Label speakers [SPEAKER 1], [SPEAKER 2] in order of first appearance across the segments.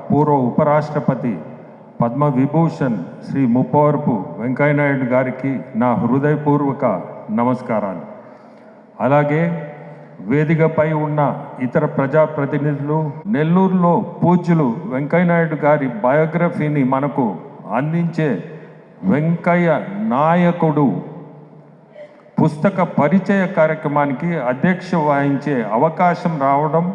[SPEAKER 1] పూర్వ ఉపరాష్ట్రపతి పద్మవిభూషణ్ శ్రీ ముప్పవరపు వెంకయ్యనాయుడు గారికి నా హృదయపూర్వక నమస్కారాలు. అలాగే వేదికపై ఉన్న ఇతర ప్రజాప్రతినిధులు, నెల్లూరులో పూజ్యులు వెంకయ్యనాయుడు గారి బయోగ్రఫీని మనకు అందించే వెంకయ్య నాయకుడు పుస్తక పరిచయ కార్యక్రమానికి అధ్యక్ష వహించే అవకాశం రావడం,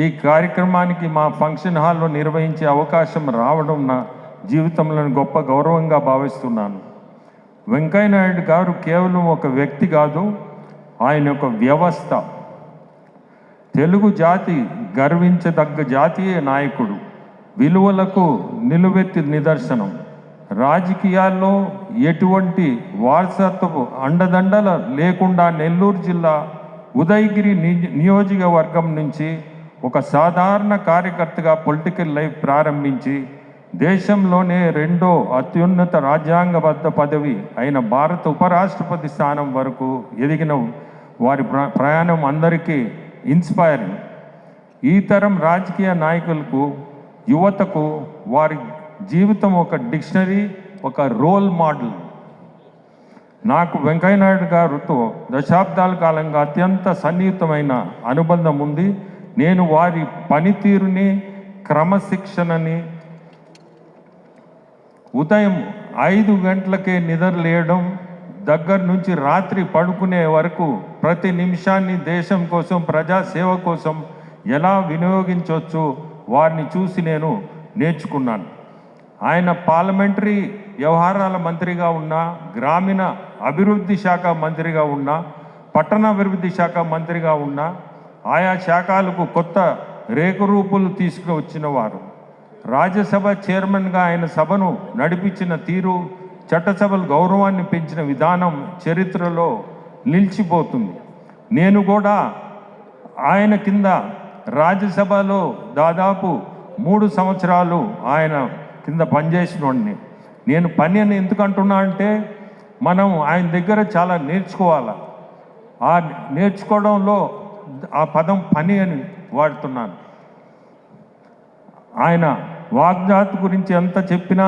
[SPEAKER 1] ఈ కార్యక్రమానికి మా ఫంక్షన్ హాల్లో నిర్వహించే అవకాశం రావడం నా జీవితంలో గొప్ప గౌరవంగా భావిస్తున్నాను. వెంకయ్యనాయుడు గారు కేవలం ఒక వ్యక్తి కాదు, ఆయన ఒక వ్యవస్థ. తెలుగు జాతి గర్వించదగ్గ జాతీయ నాయకుడు, విలువలకు నిలువెత్తి నిదర్శనం. రాజకీయాల్లో ఎటువంటి వారసత్వపు అండదండల లేకుండా నెల్లూరు జిల్లా ఉదయగిరి నియోజకవర్గం నుంచి ఒక సాధారణ కార్యకర్తగా పొలిటికల్ లైఫ్ ప్రారంభించి దేశంలోనే రెండో అత్యున్నత రాజ్యాంగబద్ధ పదవి అయిన భారత ఉపరాష్ట్రపతి స్థానం వరకు ఎదిగిన వారి ప్రయాణం అందరికీ ఇన్స్పైరింగ్. ఈ తరం రాజకీయ నాయకులకు, యువతకు వారి జీవితం ఒక డిక్షనరీ, ఒక రోల్ మోడల్. నాకు వెంకయ్యనాయుడు గారితో దశాబ్దాల కాలంగా అత్యంత సన్నిహితమైన అనుబంధం ఉంది. నేను వారి పనితీరుని, క్రమశిక్షణని, ఉదయం 5 గంటలకే నిద్రలేయడం దగ్గర నుంచి రాత్రి పడుకునే వరకు ప్రతి నిమిషాన్ని దేశం కోసం, ప్రజాసేవ కోసం ఎలా వినియోగించవచ్చు వారిని చూసి నేను నేర్చుకున్నాను. ఆయన పార్లమెంటరీ వ్యవహారాల మంత్రిగా ఉన్నా, గ్రామీణ అభివృద్ధి శాఖ మంత్రిగా ఉన్నా, పట్టణాభివృద్ధి శాఖ మంత్రిగా ఉన్నా, ఆయా శాఖలకు కొత్త రేఖరూపులు తీసుకువచ్చిన వారు. రాజ్యసభ చైర్మన్గా ఆయన సభను నడిపించిన తీరు, చట్టసభల గౌరవాన్ని పెంచిన విధానం చరిత్రలో నిలిచిపోతుంది. నేను కూడా ఆయన కింద రాజ్యసభలో దాదాపు 3 సంవత్సరాలు ఆయన కింద పనిచేసినోడిని. నేను పని అని ఎందుకు అంటున్నా అంటే, మనం ఆయన దగ్గర చాలా నేర్చుకోవాలి. ఆ నేర్చుకోవడంలో ఆ పదం పని అని వాడుతున్నాను. ఆయన వాగ్దాతి గురించి ఎంత చెప్పినా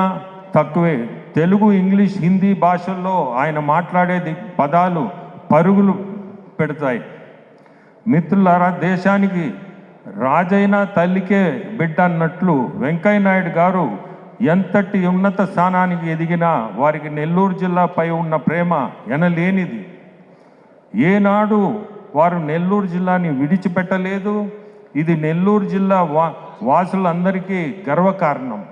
[SPEAKER 1] తక్కువే. తెలుగు, ఇంగ్లీష్, హిందీ భాషల్లో ఆయన మాట్లాడేది పదాలు పరుగులు పెడతాయి. మిత్రులారా, దేశానికి రాజైన తల్లికే బిడ్డ అన్నట్లు వెంకయ్యనాయుడు గారు ఎంతటి ఉన్నత స్థానానికి ఎదిగినా వారికి నెల్లూరు జిల్లాపై ఉన్న ప్రేమ ఎనలేనిది. ఏనాడు వారు నెల్లూరు జిల్లాని విడిచిపెట్టలేదు. ఇది నెల్లూరు జిల్లా వాసులందరికీ గర్వకారణం.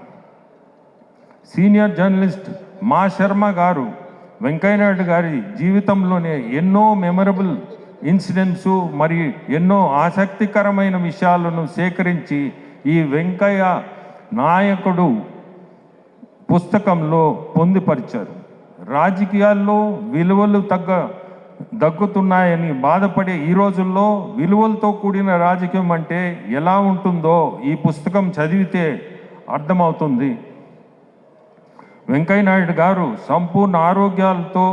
[SPEAKER 1] సీనియర్ జర్నలిస్ట్ మా శర్మ గారు వెంకయ్యనాయుడు గారి జీవితంలోనే ఎన్నో మెమరబుల్ ఇన్సిడెంట్స్ మరియు ఎన్నో ఆసక్తికరమైన విషయాలను సేకరించి ఈ వెంకయ్య నాయకుడు పుస్తకంలో పొందుపరిచారు. రాజకీయాల్లో విలువలు దగ్గుతున్నాయని బాధపడే ఈ రోజుల్లో విలువలతో కూడిన రాజకీయం అంటే ఎలా ఉంటుందో ఈ పుస్తకం చదివితే అర్థమవుతుంది. వెంకయ్యనాయుడు గారు సంపూర్ణ ఆరోగ్యాలతో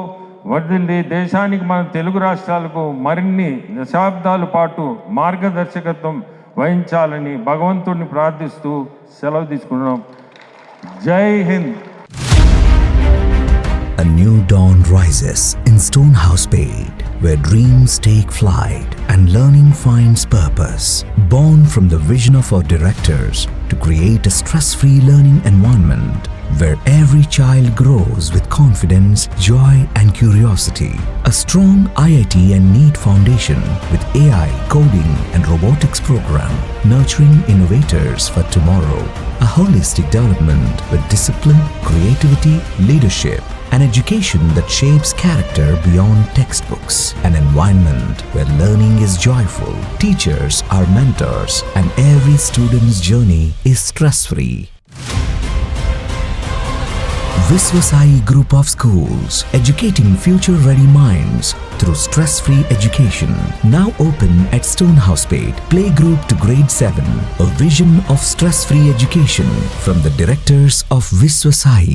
[SPEAKER 1] వర్ధిల్లి దేశానికి, మన తెలుగు రాష్ట్రాలకు మరిన్ని దశాబ్దాల పాటు మార్గదర్శకత్వం వహించాలని భగవంతుడిని ప్రార్థిస్తూ సెలవు తీసుకున్నాం. జై Hind.
[SPEAKER 2] A new dawn rises in Stonehouse-Pate, where dreams take flight and learning finds purpose. Born from the vision of our directors to create a stress-free learning environment where every child grows with confidence, joy and curiosity. A strong IIT and NEET foundation with AI, coding and robotics program, nurturing innovators for tomorrow. A holistic development with discipline, creativity, leadership, an education that shapes character beyond textbooks, an environment where learning is joyful, teachers are mentors, and every student's journey is stress-free. Viswasai Group of Schools, educating future-ready minds through stress-free education. Now open at Stonehouse-Pate, playgroup to grade 7. A vision of stress-free education from the directors of Viswasai.